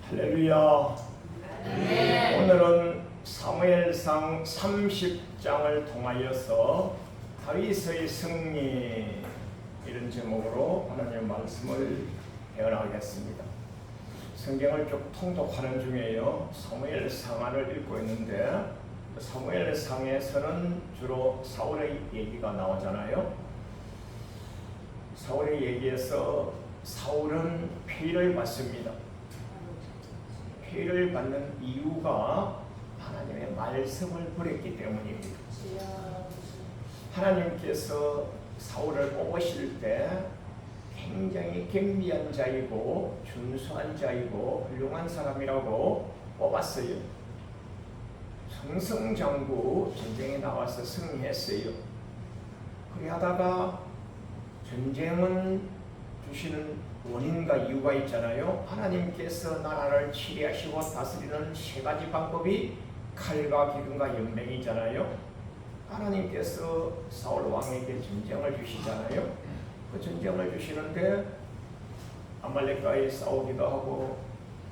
할렐루야. 네. 오늘은 사무엘상 30장을 통하여서 다윗의 승리 이런 제목으로 하나님의 말씀을 배워나가겠습니다. 성경을 쭉 통독하는 중에요, 사무엘상을 읽고 있는데 사무엘상에서는 주로 사울의 얘기가 나오잖아요. 사울의 얘기에서 사울은 피해를 받습니다. 피해를 받는 이유가 하나님의 말씀을 버렸기 때문입니다. 하나님께서 사울을 뽑으실 때 굉장히 겸비한 자이고 준수한 자이고 훌륭한 사람이라고 뽑았어요. 승승장구 전쟁에 나와서 승리했어요. 그래 하다가 전쟁은 주시는 원인과 이유가 있잖아요. 하나님께서 나라를 치리하시고 다스리는 세 가지 방법이 칼과 기름과 연맹이잖아요. 하나님께서 사울 왕에게 전쟁을 주시잖아요. 그 전쟁을 주시는데 아말렉과의 싸우기도 하고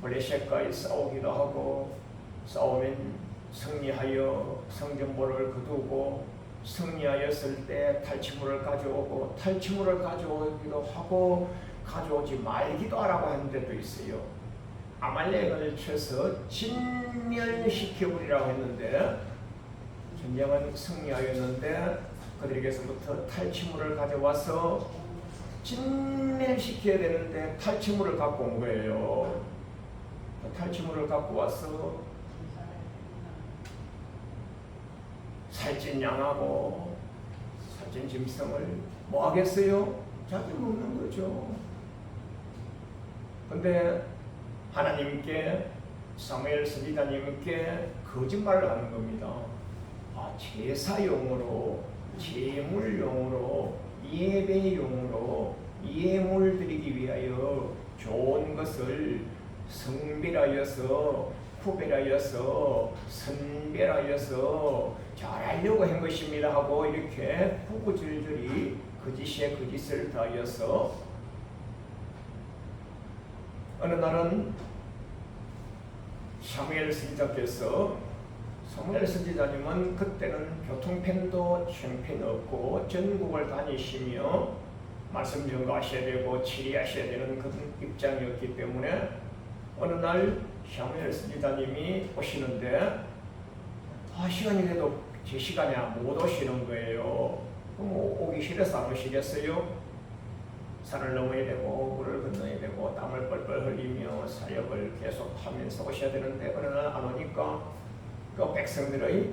블레셋과의 싸우기도 하고 싸우면 승리하여 성전볼을 거두고 승리하였을 때 탈취물을 가져오고 탈취물을 가져오기도 하고 가져오지 말기도 하라고 하는 데도 있어요. 아말렉을 쳐서 진멸시켜버리라고 했는데 전쟁은 승리하였는데 그들에게서부터 탈취물을 가져와서 진멸시켜야 되는데 탈취물을 갖고 온 거예요. 탈취물을 갖고 와서 살찐 양하고 살찐 짐승을 뭐 하겠어요? 자주 먹는 거죠. 근데 하나님께 사무엘 선지자님께 거짓말을 하는 겁니다. 제사용으로, 제물용으로, 예배용으로 예물 드리기 위하여 좋은 것을 성별하여서 구별하여서 선별하여서 잘하려고 한 것입니다 하고 이렇게 구구절절히 거짓에 거짓을 더하여서 어느 날은 사무엘 선지자께서 사무엘 선지자님은 그때는 교통편도 형편없고 전국을 다니시며 말씀 전가하셔야 되고 치리하셔야 되는 그런 입장이었기 때문에 어느 날 사무엘 선지자님이 오시는데 시간이 돼도 제 시간에 못 오시는 거예요. 그럼 오기 싫어서 안 오시겠어요? 산을 넘어야 되고 물을 건너야 되고 땀을 뻘뻘 흘리며 사역을 계속 하면서 오셔야 되는데 어느 날 안 오니까 그 백성들의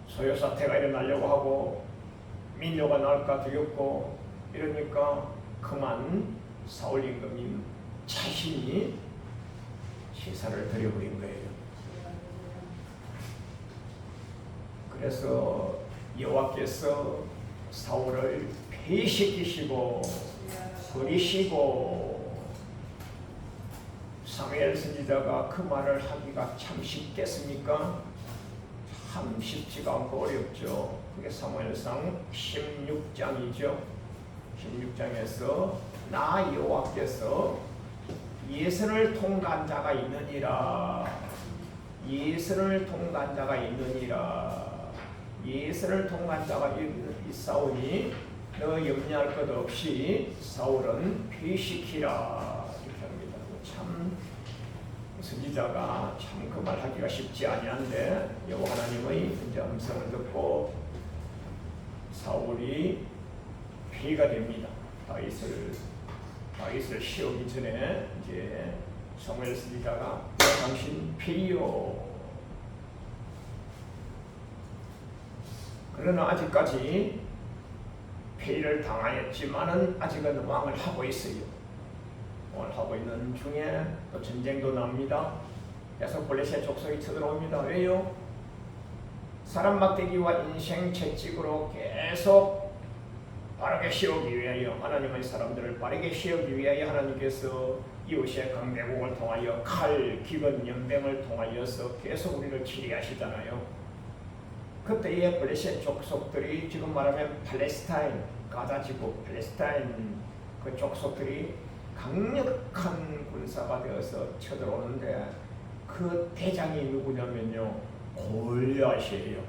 소요사태가 일어나려고 하고 민요가 나올까 두렵고 이러니까 그만 사울 임금이 자신이 제사를 드려버린 거예요. 그래서 여호와께서 사울을 폐위시키시고 버리시고 사무엘 선지자가 그 말을 하기가 참 쉽겠습니까? 참 쉽지가 않고 어렵죠. 그게 사무엘상 16장이죠. 16장에서 나 여호와께서 예선을 통과한 자가 있느니라. 예선을 통과한 자가 있느니라. 예선을 통과한 자가 있사오니 너 염려할 것 없이 사울은 폐위시키라. 이렇게 합니다. 참 선지자가 참 그 말하기가 쉽지 아니한데 여호와 하나님의 이제 음성을 듣고 사울이 폐위가 됩니다. 다윗을 씌우기 전에 이제 사무엘 선지자가 당신 폐위요. 그러나 아직까지 폐위를 당하였지만은 아직은 왕을 하고 있어요. 왕을 하고 있는 중에 또 전쟁도 납니다. 계속 블레셋 족속이 쳐들어옵니다. 왜요? 사람 막대기와 인생 채찍으로 계속 빠르게 씌우기 위하여 하나님의 사람들을 빠르게 씌우기 위하여 하나님께서 이웃의 강대국을 통하여 칼, 기근, 연병을 통하여서 계속 우리를 치리하시잖아요. 그때의 블레셋 족속들이 지금 말하면 팔레스타인, 가자 지구, 팔레스타인 그 족속들이 강력한 군사가 되어서 쳐들어오는데 그 대장이 누구냐면요, 골리앗이에요.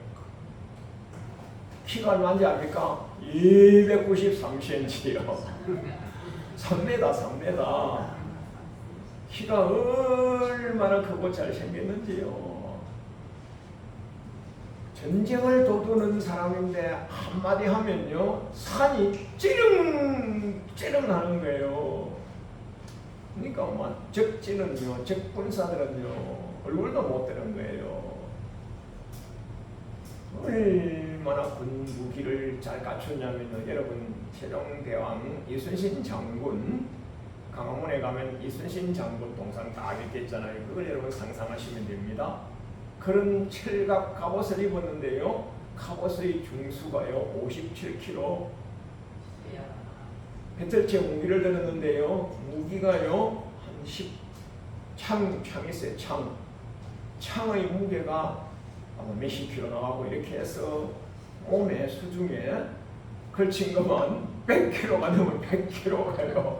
키가 얼마인지 압니까? 293cm요. 3m, 3m. 키가 얼마나 크고 잘생겼는지요. 전쟁을 도두는 사람인데 한마디 하면요, 산이 찌릉 하는 거예요. 그러니까 적진은요, 적군사들은요, 얼굴도 못 되는 거예요. 얼마나 군무기를 잘 갖췄냐면요, 여러분, 세종대왕 이순신 장군, 강화문에 가면 이순신 장군 동상 딱 이렇게 있잖아요. 그걸 여러분 상상하시면 됩니다. 그런 철갑 갑옷을 입었는데요, 갑옷의 중수가요 57kg. 배틀체 무기를 들었는데요, 무기가요 한 10창 있어요. 창의 무게가 몇십 킬로 나가고, 이렇게 해서 몸에 수중에 걸친 것만 100kg가 넘으면 100kg가요.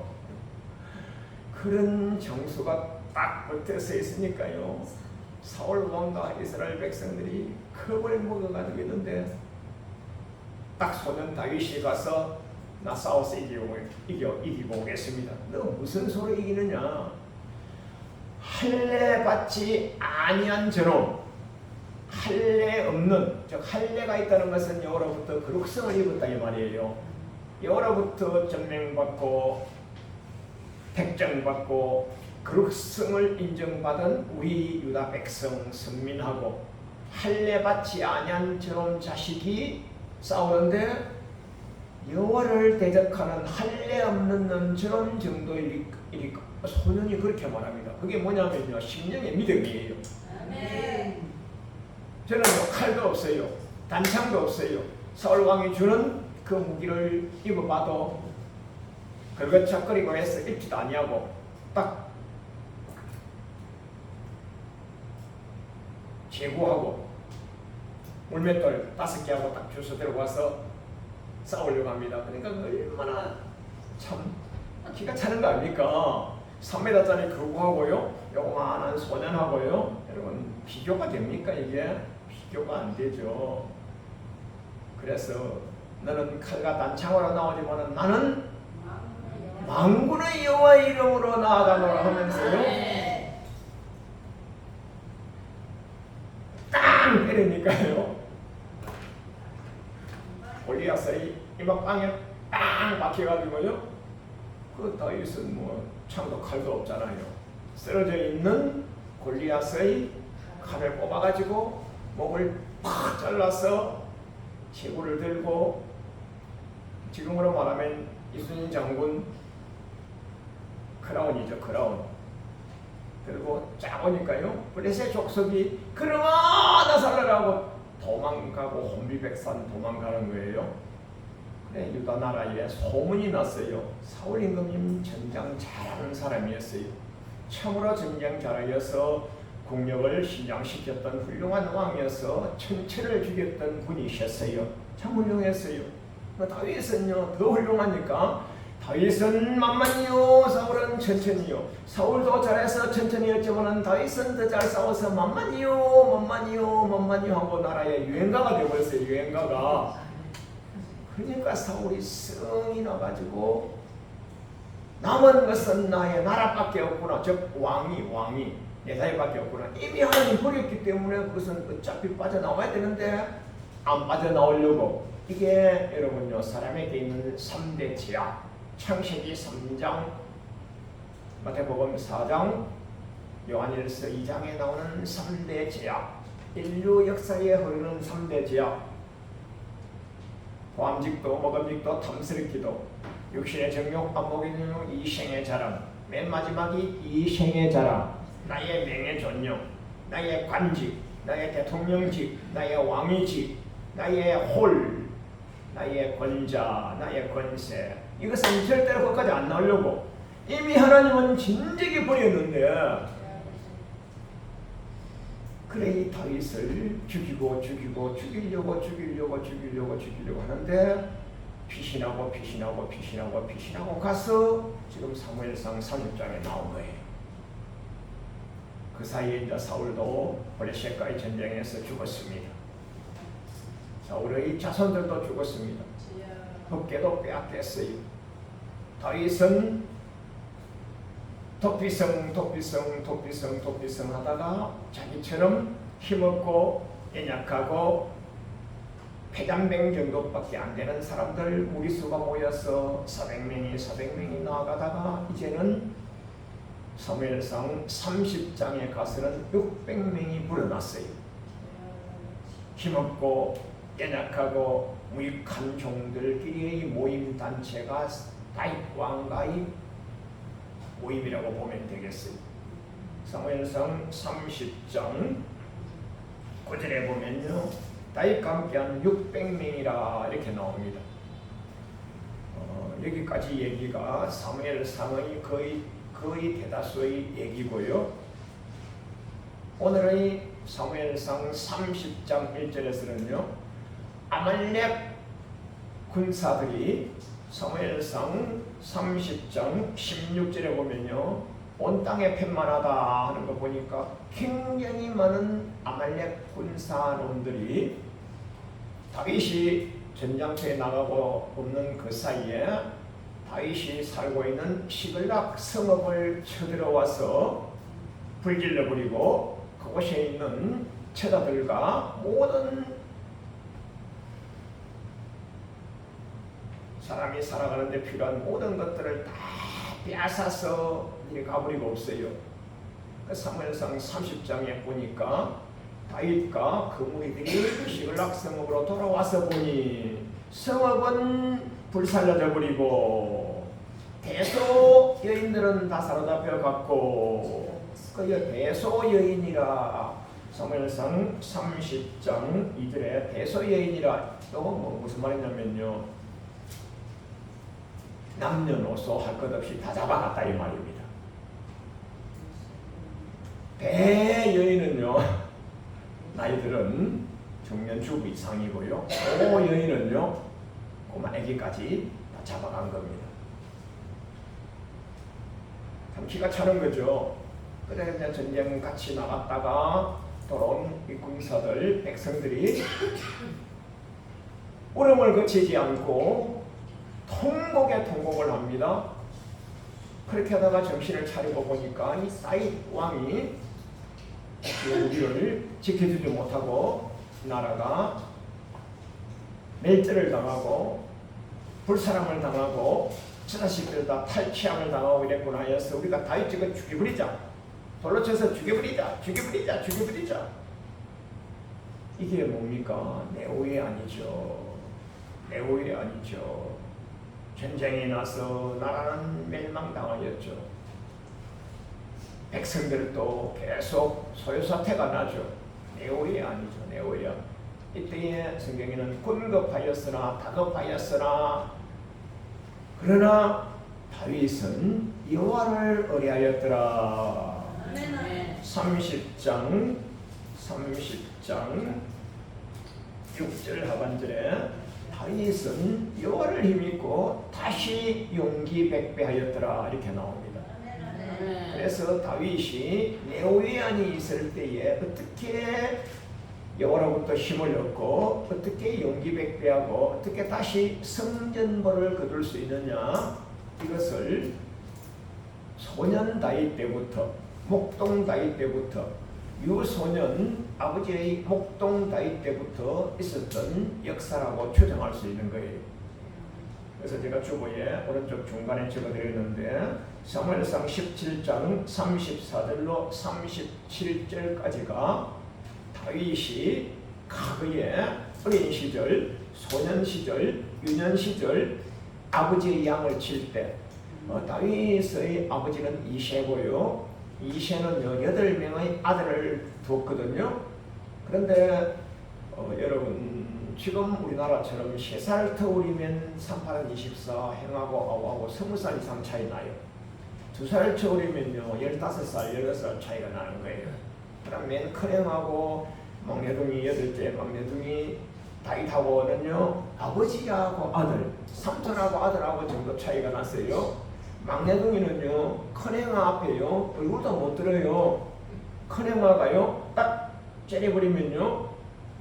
그런 장수가 딱 붙어서 있으니까요, 사울 왕과 이스라엘 백성들이 겁을 먹어가지고 있는데, 딱 소년 다윗이 가서 나 싸워서 이기고 오겠습니다. 너 무슨 소리 이기느냐? 할례 받지 아니한 저놈, 할례 없는, 즉 할례가 있다는 것은 여호와로부터 거룩성을 입었다 이 말이에요. 여호와로부터 전명받고 택정받고 거룩성을 인정받은 우리 유다 백성 선민하고 할례 받지 아니한 저놈 자식이 싸우는데, 여호와를 대적하는 할례 없는 놈 저놈 정도의 소년이 그렇게 말합니다. 그게 뭐냐면요, 심령의 믿음이에요. 아멘. 저는 칼도 없어요, 단창도 없어요. 사울 왕이 주는 그 무기를 입어봐도 걸거척거리고 해서 입지도 아니하고, 딱 제구하고 물맷돌 5개하고 딱 주워 들어와서 싸우려고 합니다. 그러니까 얼마나 참 기가 차는 거 아닙니까? 3m짜리 그거하고요, 요만한 소년하고요, 여러분 비교가 됩니까? 이게 비교가 안 되죠. 그래서 너는 칼과 단창으로 나오지만 나는 만군의 여호와 이름으로 나아가노라 하면서요, 땅 때리니까요, 골리앗의 이마빵에 빵 박혀가지고요, 그 다윗은 창도 칼도 없잖아요. 쓰러져 있는 골리앗의 칼을 뽑아가지고 목을 팍 잘라서 제구를 들고, 지금으로 말하면 이순신 장군 크라운이죠, 크라운 들고 쫙 오니까요, 블레셋 족속이 그러나 살라라고 도망가고 혼비백산 도망가는 거예요. 그래, 유다 나라에 소문이 났어요. 사울 임금님 전장 잘하는 사람이었어요. 참으로 전장 잘하여서 국력을 신장시켰던 훌륭한 왕이어서 천체를 죽였던 분이셨어요. 참 훌륭했어요. 다윗은요 더 훌륭하니까, 다윗은 만만히요, 사울은 천천히요. 사울도 잘해서 천천히였지만 다윗은 더 잘 싸워서 만만히요 하고 나라의 유행가가 되어버렸어요. 유행가가. 그러니까 사울이 성이 나가지고 남은 것은 나의 나라밖에 없구나, 즉 왕이 내 나라밖에 없구나. 이미 하나님 버렸기 때문에 그것은 어차피 빠져나와야 되는데 안 빠져나오려고. 이게 여러분요, 사람에게 있는 3대 죄악. 창세기 3장, 마태복음 4장, 요한일서 2장에 나오는 3대 죄악. 인류 역사에 흐르는 3대 죄악. 보암직도, 먹음직도, 탐스럽기도, 육신의 정욕, 안목의 정욕, 이생의 자랑. 맨 마지막이 이생의 자랑. 나의 명예 존영, 나의 관직, 나의 대통령직, 나의 왕위직, 나의 홀, 나의 권자, 나의 권세. 이것은 절대로 거기까지 안 나오려고 이미 하나님은 진작에 버렸는데, 그래 이 다윗을 죽이려고 하는데 피신하고 가서 지금 사무엘상 30장에 나온 거예요. 그 사이에 이제 사울도 블레셋과의 전쟁에서 죽었습니다. 사울의 자손들도 죽었습니다. 흑계도 빼앗겼어요. 다윗은 도피성 하다가 자기처럼 힘없고 연약하고 패잔병 정도밖에 안 되는 사람들 무리수가 모여서 400명이 나아가다가 이제는 사무엘상 30장에 가서는 600명이 불어났어요. 힘없고 연약하고 무익한 종들끼리의 모임 단체가 다윗 왕가의 모임이라고 보면 되겠어요. 사무엘상 30장 9절에 보면요, 다윗과 함께한 600명이라 이렇게 나옵니다. 여기까지 얘기가 사무엘상의 거의 대다수의 얘기고요. 오늘의 사무엘상 30장 1절에서는요, 아말렉 군사들이 사무엘상 30장 16절에 보면요, 온 땅에 편만하다 하는 거 보니까 굉장히 많은 아말렉 군사놈들이 다윗이 전장터에 나가고 없는 그 사이에 다윗이 살고 있는 시글락 성읍을 쳐들어와서 불질러 버리고 그곳에 있는 처자들과 모든 사람이 살아가는 데 필요한 모든 것들을 다 빼앗아서 이렇게 가버리고 없어요. 그 사무엘상 30장에 보니까 다윗과 그 무리들이 시글락 성읍으로 돌아와서 보니 성읍은 불살라져 버리고 대소 여인들은 다 사로잡혀 갔고 그 대소 여인이라 사무엘상 30장 2절에 대소 여인이라 또 무슨 말이냐면요, 남녀노소 할 것 없이 다 잡아갔다 이 말입니다. 대여인은요, 나이들은 중년 주부 이상이고요, 여인은요 꼬마 애기까지 다 잡아간 겁니다. 참 기가 차는 거죠. 그래 그냥 전쟁 같이 나갔다가 돌아온 이 군사들 백성들이 울음을 거치지 않고 통곡에 통곡을 합니다. 그렇게 하다가 정신을 차리고 보니까 이 다윗 왕이 우리를 지켜주지 못하고 나라가 멸절을 당하고 불사람을 당하고 자식들 다 탈취함을 당하고 이랬구나 해서 우리가 다윗 찍어 죽여버리자, 돌로 쳐서 죽여버리자. 이게 뭡니까? 내 오해 아니죠. 전쟁이 나서 나라는 멸망당하였죠. 백성들도 계속 소요사태가 나죠. 내 오해 아니죠. 이때에 성경에는 곤급하였으나 다급하였으나 그러나 다윗은 여호와를 의뢰하였더라. 30장 6절 하반절에 다윗은 여호와를 힘입고 다시 용기 백배하였더라 이렇게 나옵니다. 그래서 다윗이 레위안이 있을 때에 어떻게 여호와로부터 힘을 얻고 어떻게 용기 백배하고 어떻게 다시 성전벌을 거둘 수 있느냐, 이것을 소년 다윗 때부터 목동 다윗 때부터 유소년 아버지의 목동 다윗 때부터 있었던 역사라고 추정할 수 있는 거예요. 그래서 제가 주보에 오른쪽 중간에 적어드렸는데 사무엘상 17장 34절로 37절까지가 다윗이 과거에 어린 시절, 소년 시절, 유년 시절 아버지의 양을 칠 때 다윗의 아버지는 이새고요. 이새는 8명의 아들을 두었거든요. 그런데 여러분 지금 우리나라처럼 3살 터울이면 38은 24, 행하고 아우하고 20살 이상 차이 나요. 2살 터울이면요 15살, 16살 차이가 나는 거예요. 그럼 맨 큰형하고 막내둥이 8째 막내둥이 다윗하고는요 아버지하고 아들, 삼촌하고 아들하고 정도 차이가 났어요. 막내둥이는요, 큰형아 앞에요, 얼굴도 못 들어요. 큰형아가요, 딱 째려버리면요,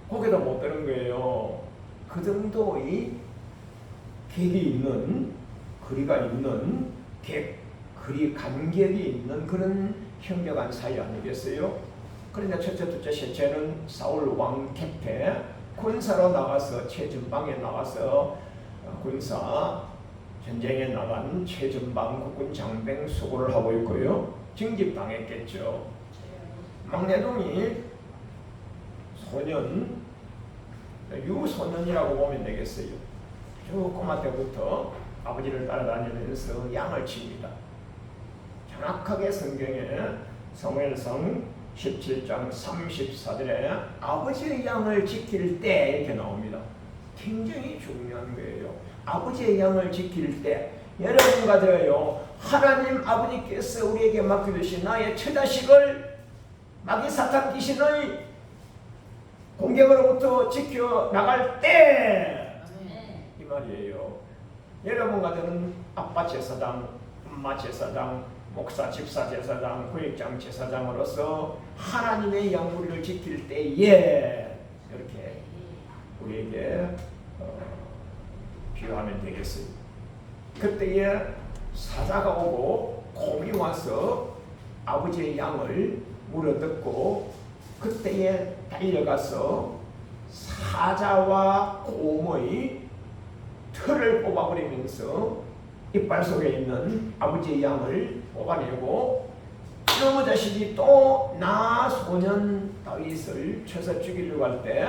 고개도 못 드는 거예요. 그 정도의 객이 있는, 거리가 있는, 거리 간격이 있는 그런 형제간 사이 아니겠어요? 그런데 첫째, 둘째, 셋째는 사울 왕 곁에 군사로 나가서 최전방에 나가서 군사 전쟁에 나간 최전방 국군 장병 수고를 하고 있고요. 징집당했겠죠. 막내동이 소년, 유소년이라고 보면 되겠어요. 쭉 꼬마 때부터 아버지를 따라다니면서 양을 칩니다. 정확하게 성경에 사무엘상 17장 34절에 아버지의 양을 지킬 때 이렇게 나옵니다. 굉장히 중요한 거예요. 아버지의 양을 지킬 때 여러분과 저요, 하나님 아버지께서 우리에게 맡겨주신 나의 처자식을 마귀 사탄 귀신의 공격으로부터 지켜나갈 때 이 말이에요. 여러분과 저는 아빠 제사장, 엄마 제사장, 목사, 집사 제사장, 구역장 제사장으로서 하나님의 양무리를 지킬 때에 이렇게 우리에게 비유하면 되겠어요. 그때에 사자가 오고 곰이 와서 아버지의 양을 물어뜯고 그때에 달려가서 사자와 곰의 털을 뽑아버리면서 이빨 속에 있는 아버지의 양을 뽑아내고 이놈의 자식이 또 나 소년 다윗을 쳐서 죽이려고 할 때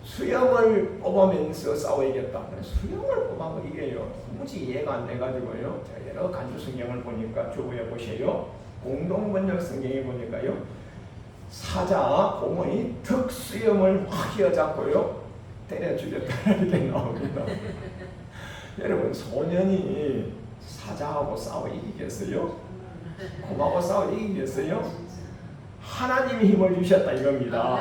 수염을 뽑으면서 싸워야겠다. 수염을 뽑으면 이게요, 도무지 이해가 안 돼가지고요. 여러 간주 성경을 보니까 주부에 보세요. 공동번역 성경에 보니까요, 사자 곰의 턱 수염을 확 휘어잡고요 때려 죽였다 이렇게 나옵니다. 여러분, 소년이 사자하고 싸워 이기겠어요? 곰하고 싸워 이기겠어요? 하나님이 힘을 주셨다 이겁니다.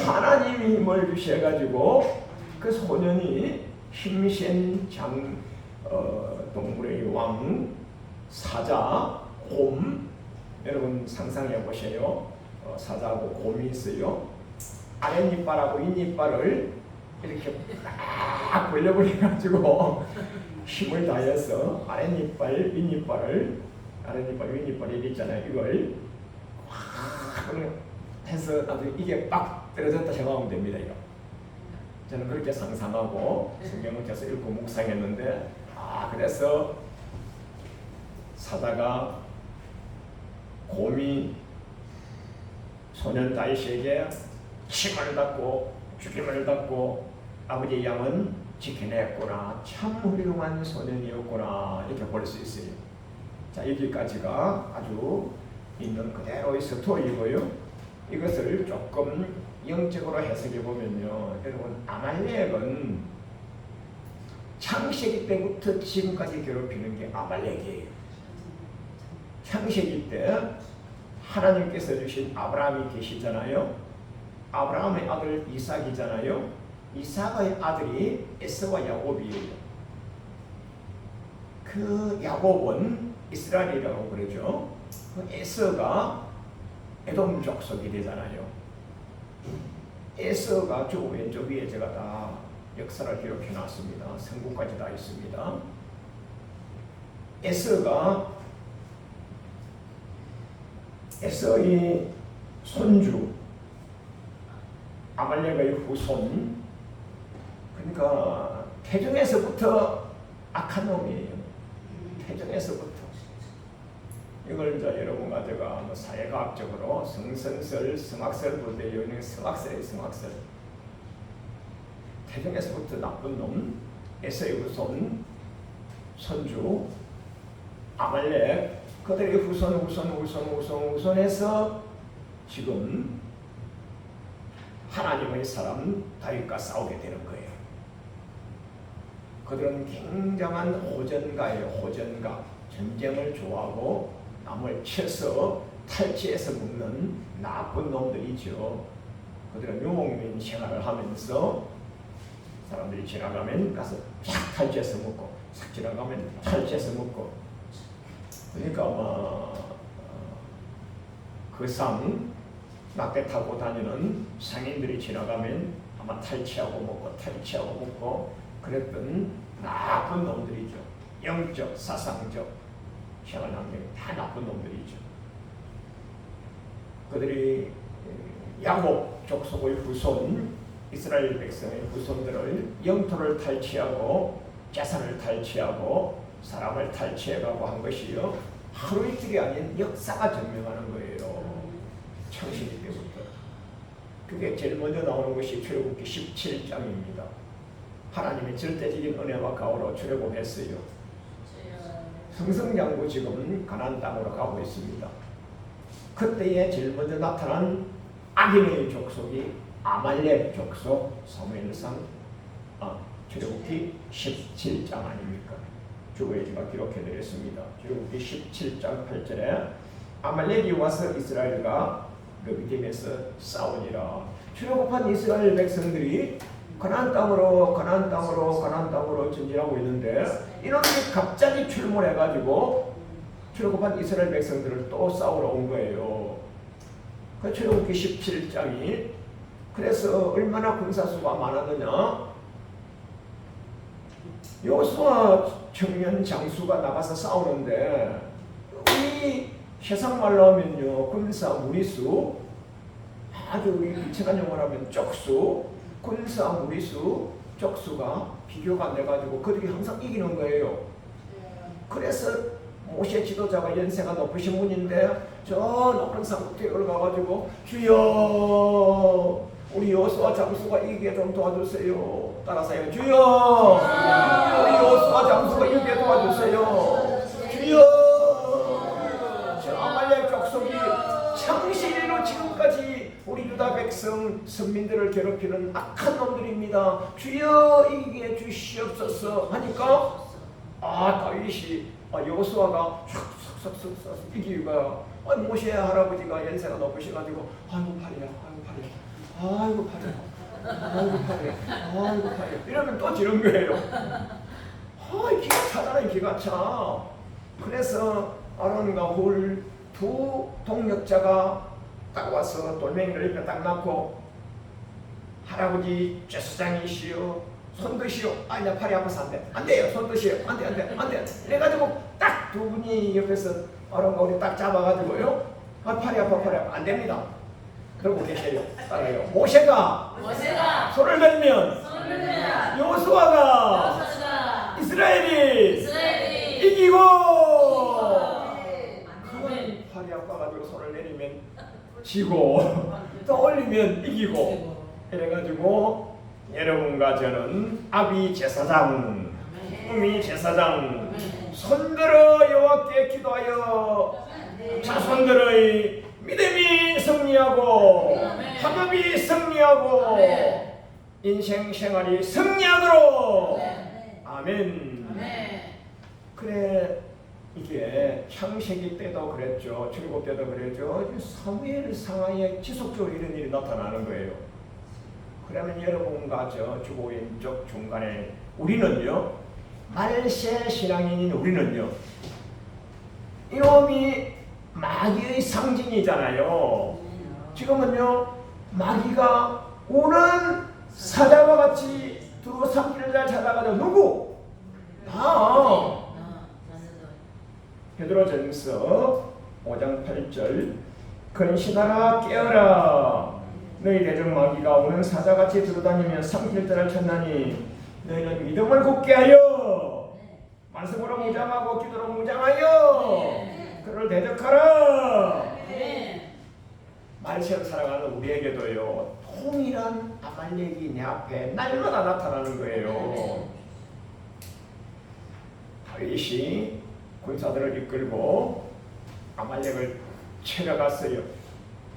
하나님이 힘을 주셔가지고 그 소년이 힘센 동물의 왕, 사자, 곰, 여러분 상상해 보세요. 사자하고 곰이 있어요. 아랫니빨하고 윗니빨을 이렇게 딱 벌려버려가지고 힘을 다해서 아랫니빨, 윗니빨을, 아랫니빨, 윗니빨 여기 있잖아요. 이걸 확 해서 나도 이게 빡 떨어졌다 생각하면 됩니다. 이거. 저는 그렇게 상상하고 성경을 계속 읽고 묵상했는데, 그래서 사자가 곰이 소년 다윗에게 침을 닫고 죽임을 받고 아버지의 양은 지켜냈구나, 참 훌륭한 소년이었구나, 이렇게 볼 수 있어요. 자, 여기까지가 아주 있는 그대로의 스토리고요. 이것을 조금 영적으로 해석해 보면요, 여러분, 아말렉은 창세기 때부터 지금까지 괴롭히는 게 아말렉이에요. 창세기 때 하나님께서 주신 아브라함이 계시잖아요. 아브라함의 아들 이삭이잖아요. 이삭의 아들이 에서와 야곱이에요. 그 야곱은 이스라엘이라고 그러죠. 그 에서가 에돔 족속이 되잖아요. 에서가 저 왼쪽 위에 제가 다 역사를 기록해 놨습니다. 성구까지 다 있습니다. 에서의 손주, 아말렉의 후손, 그러니까 태중에서부터 악한 놈이에요. 태중에서부터. 이걸 이제 여러분과 제가 사회과학적으로 성선설, 성악설 볼 때 여기는 성악설이에요. 성악설. 태중에서부터 나쁜 놈, 에서의 후손, 손주, 아말렉, 그들의 후손해서 지금 하나님의 사람 다윗과 싸우게 되는 거예요. 그들은 굉장한 호전가예요. 호전가. 전쟁을 좋아하고 남을 쳐서 탈취해서 먹는 나쁜 놈들이죠. 그들은 유목민 생활을 하면서 사람들이 지나가면 가서 쫙 탈취해서 먹고, 싹 지나가면 탈취해서 먹고. 그러니까 그 상 낙대 타고 다니는 상인들이 지나가면 아마 탈취하고 먹고 탈취하고 먹고 그랬던 나쁜 놈들이죠. 영적, 사상적, 생활 환경이 다 나쁜 놈들이죠. 그들이 야곱 족속의 후손, 이스라엘 백성의 후손들을 영토를 탈취하고 재산을 탈취하고 사람을 탈취해가고 한 것이요, 하루 이틀이 아닌 역사가 증명하는 거예요. 창세기 때부터. 그게 제일 먼저 나오는 것이 출애굽기 17장입니다. 하나님이 절대적인 은혜와 가호로 출애굽했어요. 승승장구 지금 가나안 땅으로 가고 있습니다. 그때에 제일 먼저 나타난 악인의 족속이 아말렉 족속, 사무엘상 출애굽기 17장 아닙니까? 주보에지가 기록해드렸습니다. 출애굽기 17장 8절에 아말렉이 와서 이스라엘과 미디안에서 싸우니라. 출애굽한 이스라엘 백성들이 가나안 땅으로 전진하고 있는데 이놈들이 갑자기 출몰해가지고 출애굽한 이스라엘 백성들을 또 싸우러 온 거예요. 그 출애굽기 17장이 그래서 얼마나 군사수가 많았느냐. 여호수아 청년 장수가 나가서 싸우는데 우리 세상말로 하면요, 군사 무리수, 아주 우리 이천한 용어로 하면 쪽수, 군사 무리수, 쪽수가 비교가 안 돼가지고 그들이 항상 이기는 거예요. 그래서 모세 지도자가 연세가 높으신 분인데 저 높은 산꼭대에 올라가가지고 주여 우리 여호수아 장수가 이기게 좀 도와주세요. 따라서요. 주여 우리 여호수아 장수가 이기게 도와주세요. 주여. 아말렉 족속이 창세기로 지금까지 우리 유다 백성 선민들을 괴롭히는 악한 놈들입니다. 주여 이기게 주시옵소서 하니까 다윗이 여호수아가 촥촥촥촥 이기가 모세 할아버지가 연세가 높으셔가지고 아이고 팔이야 이러면 또 지른 거예요. 기가 차잖아요. 기가 차. 그래서 아론과 훌 두 동력자가 딱 와서 돌멩이를 옆에 딱 놔고 할아버지 제사장이시여 손 드시오. 나 팔이 아파서 안 돼요. 손 드시오. 안 돼. 그래가지고 딱 두 분이 옆에서 아론과 훌이 딱 잡아가지고요. 팔이 아파. 안 됩니다. 그러고 계세요. 따라요. 모세가 손을 들면 여호수아가 이스라엘이 이기고 팔이 아파가지고 손을 내리면 지고 또 올리면 이기고 이래가지고 여러분과 저는 아비 제사장, 우미 제사장 손들어 여호와께 기도하여 자손들의 믿음이 승리하고 학업이 승리하고 인생 생활이 승리하도록 아멘. 그래 이게 창세기 때도 그랬죠. 출애굽 때도 그랬죠. 사무엘 상하에 지속적으로 이런 일이 나타나는 거예요. 그러면 여러분과 저 주보인적 중간에 우리는요, 말세 신앙인인 우리는요, 이놈이 마귀의 상징이잖아요. 지금은요, 마귀가 오는 사자와 같이 두루 삼키를 잘 찾아가죠. 누구? 베드로전서 5장 8절 근신하라 깨어라 너희 대적 마귀가 오는 사자같이 들어다니며 삼킬 때를 찾나니 너희는 믿음을 굳게 하여 말씀으로 무장하고 기도로 무장하여 그를 대적하라. 말세를 살아가는 우리에게도요, 통일한 아말렉이 내 앞에 날마다 나타나는 거예요. 다윗이 군사들을 이끌고 아말렉을 쳐려갔어요.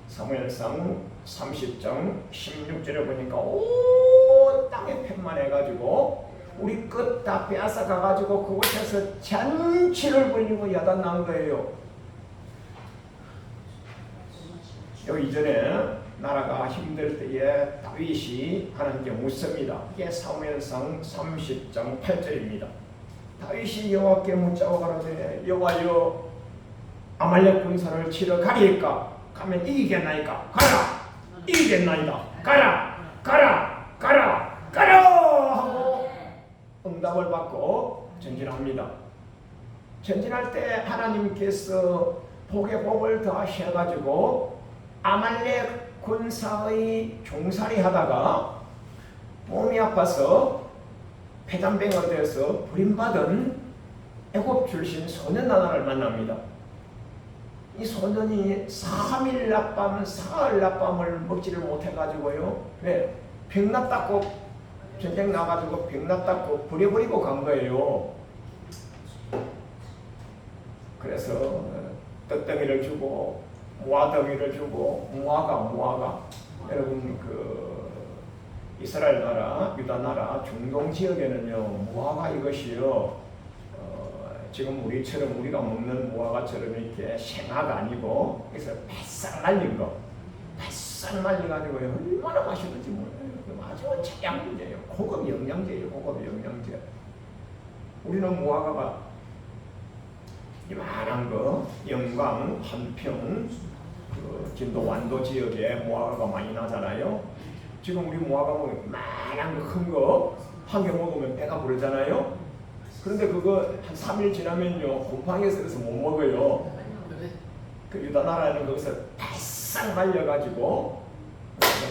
사무엘상 30장 16절에 보니까 온 땅에 팻만해가지고 우리 끝 다 빼앗아 가가지고 그곳에서 잔치를 벌리고 야단 난 거예요. 여기 이전에 나라가 힘들 때에 다윗이 하나님께 묻습니다. 이게 사무엘상 30장 8절입니다. 다윗이 여호와께 묻자고 가로되 여호와여 아말렉 군사를 치러 가리이까? 가면 이기겠나이까? 가라! 이기겠나이다. 가라! 가라! 가라! 가라! 하고 응답을 받고 전진합니다. 전진할 때 하나님께서 복에 복을 더하셔가지고 아말렉 군사의 종살이 하다가 몸이 아파서 폐잔병이 되어서 버림받은 애굽 출신 소년 하나를 만납니다. 이 소년이 3일 낮밤 사흘 낮밤을 먹지를 못해가지고요. 왜? 병났다고 전쟁 나가지고 병났다고 버려버리고 간 거예요. 그래서 떡덩이를 주고 무화덩이를 주고 무화과 여러분 그 이스라엘 나라 유다 나라 중동 지역에는요 무화과 이것이요 지금 우리처럼 우리가 먹는 무화과처럼 이렇게 생화가 아니고 그래서 바싹 말린 거 바싹 말려가지고요 얼마나 맛있는지 몰라요. 아주 청양제예요. 고급 영양제예요. 고급 영양제. 우리는 무화과가 이만한 거 영광 한평 그 진도 완도 지역에 무화과가 많이 나잖아요. 지금 우리 무화과 먹으면 이만한 거 큰 거 한 개 먹으면 배가 부르잖아요. 그런데 그거 한 3일 지나면요 곰팡이가 썩어서 못 먹어요. 그 유다 나라는 거기서 바싹 말려가지고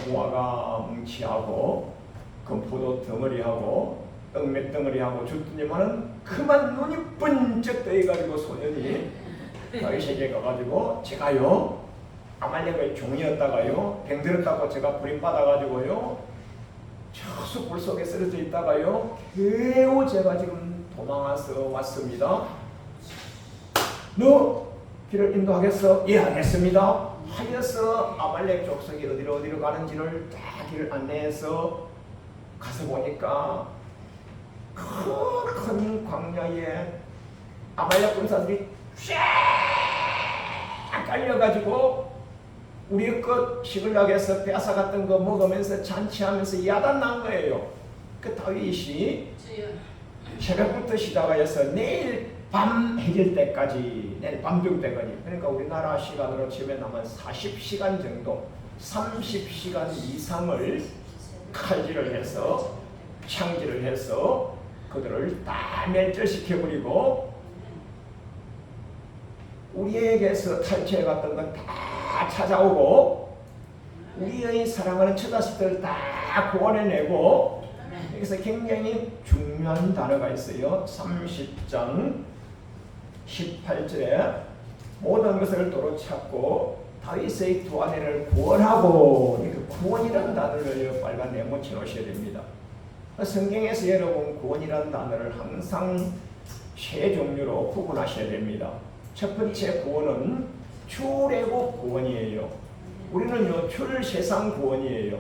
무화과 뭉치하고 건포도 덩어리하고 떡몇 덩어리하고 줬더니만은 그만 눈이 번쩍 떠해가지고 소년이 다윗에게 가가지고 제가요 아말렉의 종이었다가요 병들었다고 제가 버림받아가지고요 저 숲불 속에 쓰러져 있다가요 겨우 제가 지금 도망와서 왔습니다. 너 길을 인도하겠어? 예 하겠습니다. 하여서 아말렉 족속이 어디로 가는지를 다 길을 안내해서 가서 보니까 큰 광야에 아말렉 군사들이 쫙 깔려가지고 우리 것 시글락에서 빼앗아갔던 거 먹으면서 잔치하면서 야단 난 거예요. 그 다윗이 새벽부터 시작하여서 내일 밤 해질 때까지 내일 밤중 때까지 그러니까 우리나라 시간으로 치면 아마 40시간 정도 30시간 이상을 칼질을 해서 창질을 해서 그들을 다 멸절시켜버리고 우리에게서 탈취해갔던 건 다 찾아오고 우리의 사랑하는 처자식들 다 구원해내고 여기서 굉장히 중요한 단어가 있어요. 30장 18절에 모든 것을 도로 찾고 다윗의 두 아내를 구원하고 구원이라는 단어를 빨간 네모쳐 놓으셔야 됩니다. 성경에서 여러분 구원이라는 단어를 항상 세 종류로 구분하셔야 됩니다. 첫 번째 구원은 출애굽 구원이에요. 우리는요 출세상 구원이에요.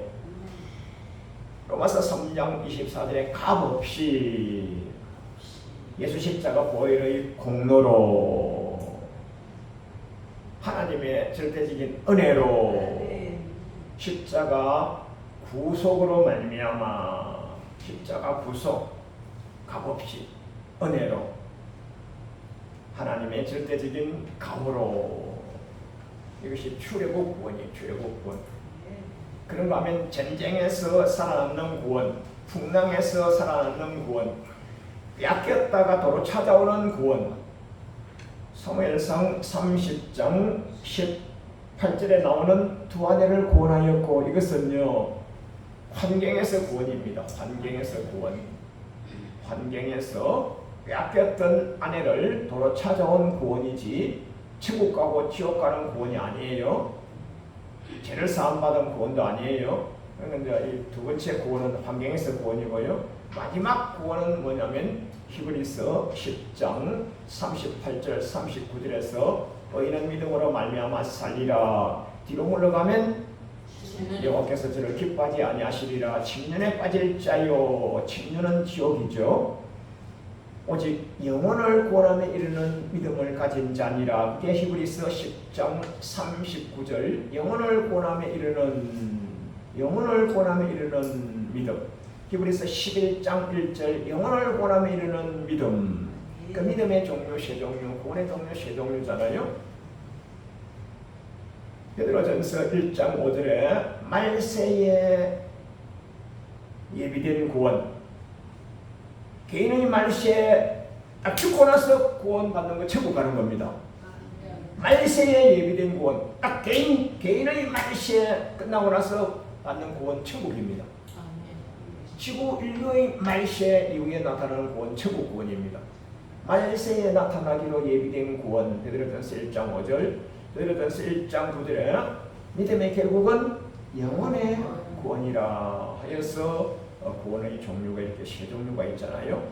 로마서 3장 24절에 값없이 예수 십자가 보혈의 공로로 하나님의 절대적인 은혜로 십자가 구속으로 말미암아 십자가 구속 값없이 은혜로 하나님의 절대적인 값으로 이것이 출애굽 구원이에요. 출애굽 구원. 그런가 하면 전쟁에서 살아남는 구원, 풍랑에서 살아남는 구원, 뺏겼다가 도로 찾아오는 구원. 사무엘상 30장 18절에 나오는 두 아내를 구원하였고 이것은요 환경에서 구원입니다. 환경에서 구원. 환경에서 뺏겼던 아내를 도로 찾아온 구원이지 천국 가고 지옥 가는 구원이 아니에요. 죄를 사함받은 구원도 아니에요. 그런데 이 두 번째 구원은 환경에서 구원이고요. 마지막 구원은 뭐냐면 히브리서 10장 38절 39절에서 의인은 믿음으로 말미암아 살리라. 뒤로 물러가면 여호와께서 저를 기뻐하지 아니하시리라. 침륜에 빠질 자요. 침륜은 지옥이죠. 오직 영혼을 구원함에 이르는 믿음을 가진 자니라. 그게 히브리서 10장 39절 영혼을 구원함에 이르는 믿음. 히브리서 11장 1절 영혼을 구원함에 이르는 믿음. 그 믿음의 종류 세 종류, 구원의 종류 세 종류잖아요. 베드로전서 1장 5절에 말세에 예비된 구원. 개인의 말세에 딱 죽고 나서 구원받는 거 천국 가는 겁니다. 말세에 예비된 구원. 딱 개인의 말세에 끝나고 나서 받는 구원 천국입니다. 지구 인류의 말세 이후에 나타나는 구원 천국 구원입니다. 말세에 나타나기로 예비된 구원. 베드로전서 1장 5절, 베드로전서 1장 9절에 믿음의 결국은 영혼의 구원이라 하여서 구원의 종류가 이렇게 세 종류가 있잖아요.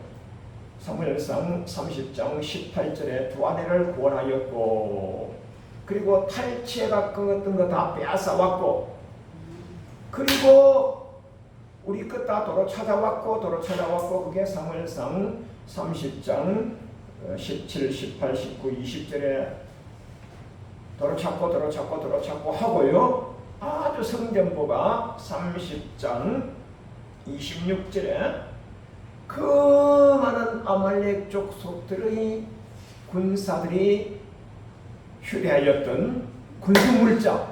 사무엘상 30장 18절에 두 아내를 구원하였고, 그리고 탈취해 갔던 거 다 빼앗아 왔고, 그리고 우리 것 다 도로 찾아왔고, 그게 사무엘상 30장 17, 18, 19, 20절에 도로 찾고 하고요. 아주 성전보가 30장 26절에 그 많은 아말렉 족속들의 군사들이 휴대하였던 군수물자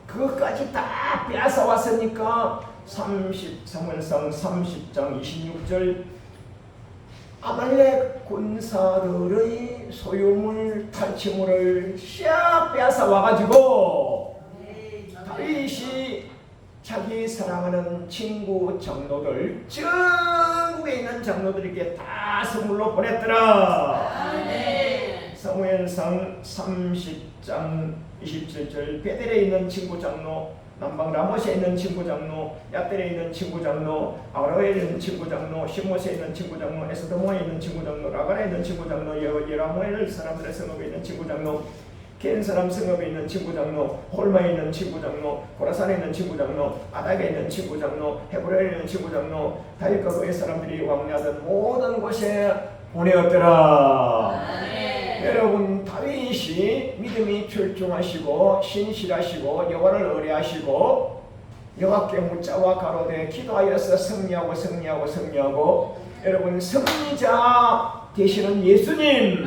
그것까지 다 빼앗아 왔으니까 사무엘상 30장 26절 아말렉 군사들의 소유물 탈취물을 싹 빼앗아 와가지고 다윗이 자기 사랑하는 친구 장로들, 전국에 있는 장로들에게 다 선물로 보냈더라. 사무엘상 30장 27절 베델에 있는 친구 장로, 남방 라못에 있는 친구 장로, 야델에 있는 친구 장로, 아로에 있는 친구 장로, 시못에 있는 친구 장로, 에스더모에 있는 친구 장로, 라갈에 있는 친구 장로, 예라모엘 사람들의 성읍에 있는 친구 장로, 겐 사람 성읍에 있는 친구 장로, 홀마에 있는 친구 장로, 고라산에 있는 친구 장로, 아닥에 있는 친구 장로, 헤브론에 있는 친구 장로, 다윗과 그의 사람들이 왕래하던 모든 곳에 보내었더라. 여러분, 다윗이 믿음이 출중하시고 신실하시고 여호와를 의뢰하시고 여호와께 묻자와 가로되 기도하여서 승리하고 여러분, 승리자 되시는 예수님,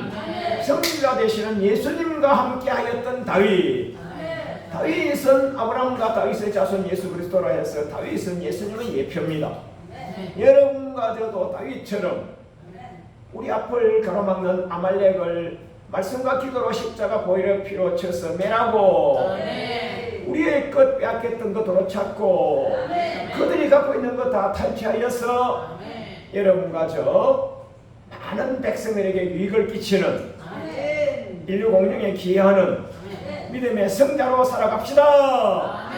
승리자 되시는 예수님과 함께하였던 다윗은 아브라함과 다윗의 자손 예수 그리스도라 해서 다윗은 예수님의 예표입니다. 여러분과 저도 다윗처럼 우리 앞을 가로막는 아말렉을 말씀과 기도로 십자가 보혈의 피로 쳐서 매라고, 우리의 것 빼앗겼던 거 도로 찾고, 그들이 갖고 있는 거 다 탈취하여서 여러분과 저 많은 백성들에게 유익을 끼치는 인류 공동에 기여하는 믿음의 성자로 살아갑시다.